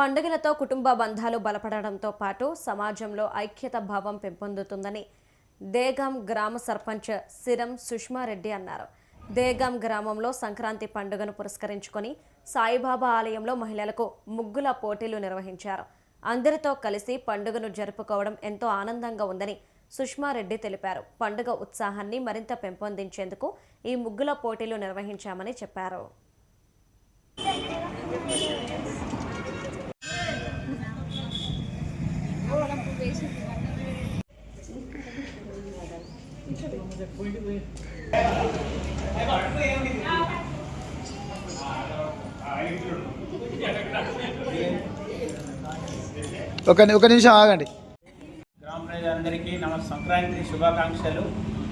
పండుగలతో కుటుంబ బంధాలు బలపడడంతో పాటు సమాజంలో ఐక్యత భావం పెంపొందుతుందని దేగాం గ్రామ సర్పంచ్ సిరం సుష్మారెడ్డి అన్నారు. దేగాం గ్రామంలో సంక్రాంతి పండుగను పురస్కరించుకొని సాయిబాబా ఆలయంలో మహిళలకు ముగ్గుల పోటీలు నిర్వహించారు. అందరితో కలిసి పండుగను జరుపుకోవడం ఎంతో ఆనందంగా ఉందని సుష్మారెడ్డి తెలిపారు. పండుగ ఉత్సాహాన్ని మరింత పెంపొందించేందుకు ఈ ముగ్గుల పోటీలు నిర్వహించామని చెప్పారు. ఒక నిమిషం ఆగండి. గ్రామ ప్రజలందరికీ సంక్రాంతి శుభాకాంక్షలు.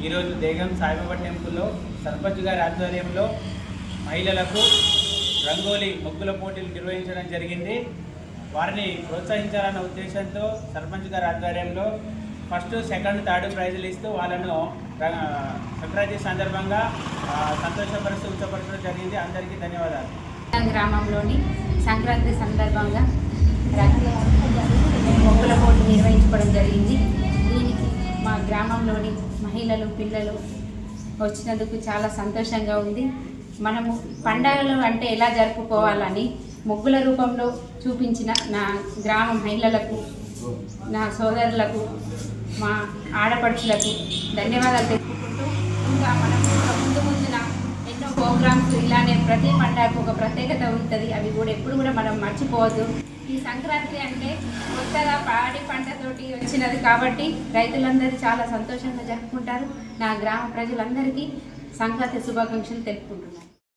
ఈరోజు దేగం సాయిబాబా టెంపుల్లో సర్పంచ్ గారి ఆధ్వర్యంలో మహిళలకు రంగోలీ ముగ్గుల పోటీలు నిర్వహించడం జరిగింది. వారిని ప్రోత్సహించాలన్న ఉద్దేశంతో సర్పంచ్ గారి ఆధ్వర్యంలో ఫస్ట్, సెకండ్, థర్డ్ ప్రైజులు ఇస్తూ వాళ్ళను సంక్రాంతి సందర్భంగా సంతోషపరుస్తూ ఉత్సవపరచడం జరిగింది. అందరికీ ధన్యవాదాలు. గ్రామంలోని సంక్రాంతి సందర్భంగా ముగ్గుల పోటీ నిర్వహించుకోవడం జరిగింది. దీనికి మా గ్రామంలోని మహిళలు, పిల్లలు వచ్చినందుకు చాలా సంతోషంగా ఉంది. మనము పండుగలు అంటే ఎలా జరుపుకోవాలని ముగ్గుల రూపంలో చూపించిన నా గ్రామ మహిళలకు, నా సోదరులకు, మా ఆడపడుచులకు ధన్యవాదాలు తెలుపుకుంటూ, ఇంకా మనం ముందున ఎన్నో ప్రోగ్రామ్స్ ఇలానే ప్రతి పండుగకు ఒక ప్రత్యేకత ఉంటుంది. అవి కూడా ఎప్పుడు కూడా మనం మర్చిపోవద్దు. ఈ సంక్రాంతి అంటే కొత్తగా పాడి పంటతోటి వచ్చినది కాబట్టి రైతులందరూ చాలా సంతోషంగా జరుపుకుంటారు. నా గ్రామ ప్రజలందరికీ సంక్రాంతి శుభాకాంక్షలు తెలుపుకుంటున్నాను.